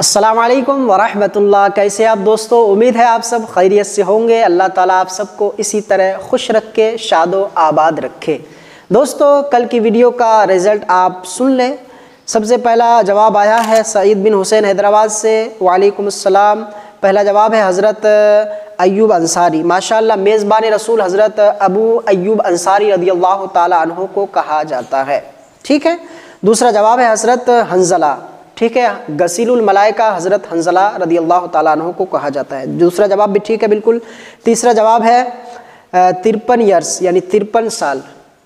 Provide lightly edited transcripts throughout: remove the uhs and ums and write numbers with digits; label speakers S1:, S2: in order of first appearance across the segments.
S1: السلام علیکم ورحمۃ اللہ۔ کیسے آپ دوستو؟ امید ہے آپ سب خیریت سے ہوں گے۔ اللہ تعالیٰ آپ سب کو اسی طرح خوش رکھے، شاد و آباد رکھے۔ دوستو کل کی ویڈیو کا رزلٹ آپ سن لیں۔ سب سے پہلا جواب آیا ہے سعید بن حسین حیدرآباد سے، وعلیکم السلام۔ پہلا جواب ہے حضرت ایوب انصاری، ماشاءاللہ میزبان رسول حضرت ابو ایوب انصاری رضی اللہ تعالیٰ عنہ کو کہا جاتا ہے، ٹھیک ہے۔ دوسرا جواب ہے حضرت حنظلہ، ٹھیک ہے، غسیل الملائکہ حضرت حنظلہ رضی اللہ تعالیٰ عنہ کو کہا جاتا ہے۔ دوسرا جواب بھی ٹھیک ہے بالکل۔ تیسرا جواب ہے 53 ایئرس یعنی 53 سال،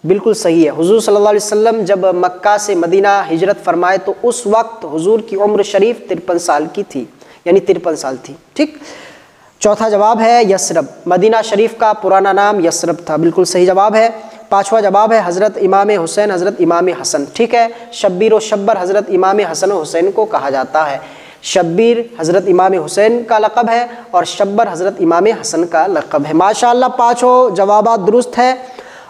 S1: بالکل صحیح ہے۔ حضور صلی اللہ علیہ وسلم جب مکہ سے مدینہ ہجرت فرمائے تو اس وقت حضور کی عمر شریف 53 سال کی تھی، یعنی 53 سال تھی، ٹھیک۔ چوتھا جواب ہے یثرب، مدینہ شریف کا پرانا نام یثرب تھا، بالکل صحیح جواب ہے۔ پانچواں جواب ہے حضرت امام حسین حضرت امام حسن، ٹھیک ہے۔ شبیر و شبر حضرت امام حسن و حسین کو کہا جاتا ہے۔ شبیر حضرت امام حسین کا لقب ہے اور شبر حضرت امام حسن کا لقب ہے۔ ماشاءاللہ پانچوں جوابات درست ہے۔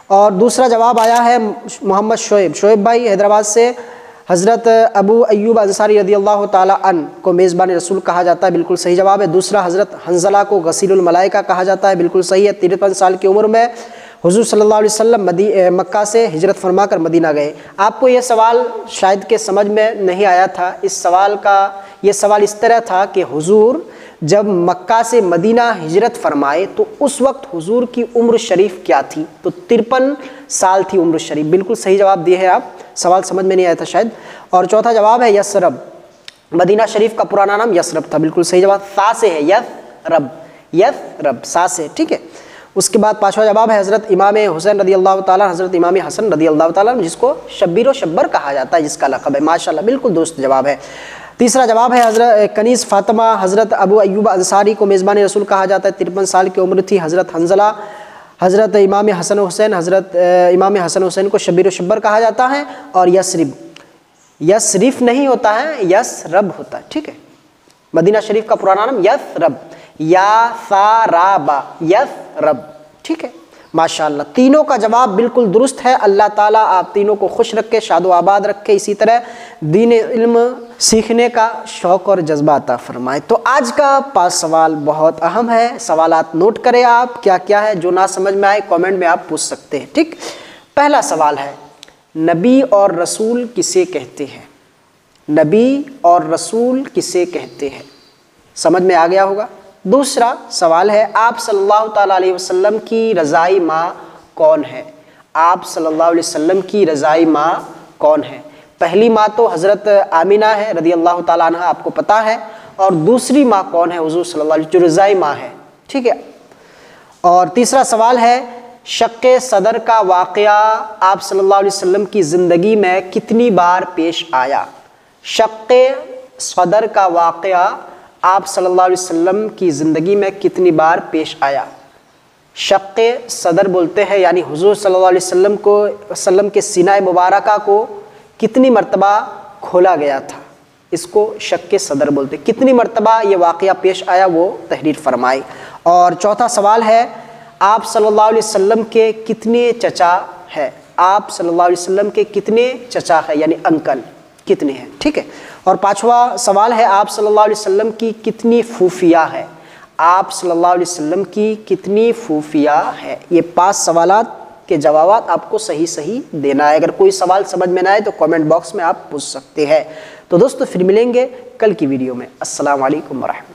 S1: اور دوسرا جواب آیا ہے محمد شعیب بھائی حیدرآباد سے، حضرت ابو ایوب انصاری رضی اللہ تعالیٰ عنہ کو میزبان رسول کہا جاتا ہے، بالکل صحیح جواب ہے۔ دوسرا حضرت حنظلہ کو غسیل الملائکہ کہا جاتا ہے، بالکل صحیح ہے۔ 53 سال کی عمر میں حضور صلی اللہ علیہ وسلم مکہ سے ہجرت فرما کر مدینہ گئے۔ آپ کو یہ سوال شاید کہ سمجھ میں نہیں آیا تھا۔ یہ سوال اس طرح تھا کہ حضور جب مکہ سے مدینہ ہجرت فرمائے تو اس وقت حضور کی عمر شریف کیا تھی؟ تو 53 سال تھی عمر شریف، بالکل صحیح جواب دیے ہیں آپ۔ سوال سمجھ میں نہیں آیا تھا شاید۔ اور چوتھا جواب ہے یثرب، مدینہ شریف کا پرانا نام یثرب تھا، بالکل صحیح جواب، سا سے ہے، یثرب سا سے، ٹھیک ہے۔ اس کے بعد پانچواں جواب ہے حضرت امام حسین رضی اللہ تعالیٰ حضرت امام حسن رضی اللہ تعالیٰ جس کو شبیر و شبر کہا جاتا ہے، جس کا لقب ہے، ماشاءاللہ بالکل درست جواب ہے۔ تیسرا جواب ہے حضرت کنیز فاطمہ حضرت ابو ایوب انصاری کو میزبان رسول کہا جاتا ہے، 53 سال کی عمر تھی۔ حضرت حنظلہ حضرت امام حسن حسین حضرت امام حسن حسین کو شبیر و شبر کہا جاتا ہے۔ اور یثرب نہیں ہوتا ہے، یثرب ہوتا ہے، ٹھیک ہے۔ مدینہ شریف کا پرانا نام یثرب، یثرب، ٹھیک ہے۔ ماشاءاللہ تینوں کا جواب بالکل درست ہے۔ اللہ تعالیٰ آپ تینوں کو خوش رکھے، شاد و آباد رکھے، اسی طرح دین علم سیکھنے کا شوق اور جذبہ عطا فرمائے۔ تو آج کا 5 سوال بہت اہم ہے، سوالات نوٹ کریں آپ، کیا کیا ہے، جو نہ سمجھ میں آئے کامنٹ میں آپ پوچھ سکتے ہیں، ٹھیک۔ پہلا سوال ہے نبی اور رسول کسے کہتے ہیں؟ نبی اور رسول کسے کہتے ہیں؟ سمجھ میں آ گیا ہوگا۔ دوسرا سوال ہے آپ صلی اللہ تعالیٰ علیہ وسلم کی رضائی ماں کون ہے؟ آپ صلی اللہ علیہ وسلم کی رضائی ماں کون ہے؟ پہلی ماں تو حضرت آمینہ ہے رضی اللہ تعالیٰ عنہ، آپ کو پتہ ہے۔ اور دوسری ماں کون ہے؟ حضور صلی اللہ علیہ وسلم جو رضائی ماں ہے، ٹھیک ہے۔ اور تیسرا سوال ہے شق صدر کا واقعہ آپ صلی اللہ علیہ وسلم کی زندگی میں کتنی بار پیش آیا؟ شق صدر کا واقعہ آپ صلی اللہ علیہ وسلم کی زندگی میں کتنی بار پیش آیا؟ شق صدر بولتے ہیں یعنی حضور صلی اللہ علیہ وسلم کے سینہ مبارکہ کو کتنی مرتبہ کھولا گیا تھا، اس کو شق صدر بولتے ہیں۔ کتنی مرتبہ یہ واقعہ پیش آیا وہ تحریر فرمائی۔ اور چوتھا سوال ہے آپ صلی اللہ علیہ وسلم کے کتنے چچا ہیں؟ آپ صلی اللہ علیہ وسلم کے کتنے چچا ہیں یعنی انکل کتنے ہیں، ٹھیک ہے۔ اور پانچواں سوال ہے آپ صلی اللہ علیہ وسلم کی کتنی پھوپھیاں ہیں؟ آپ صلی اللہ علیہ وسلم کی کتنی پھوپھیاں ہیں؟ یہ 5 سوالات کے جوابات آپ کو صحیح دینا ہے۔ اگر کوئی سوال سمجھ میں نہ آئے تو کامنٹ باکس میں آپ پوچھ سکتے ہیں۔ تو دوستو پھر ملیں گے کل کی ویڈیو میں۔ السلام علیکم ورحمۃ اللہ۔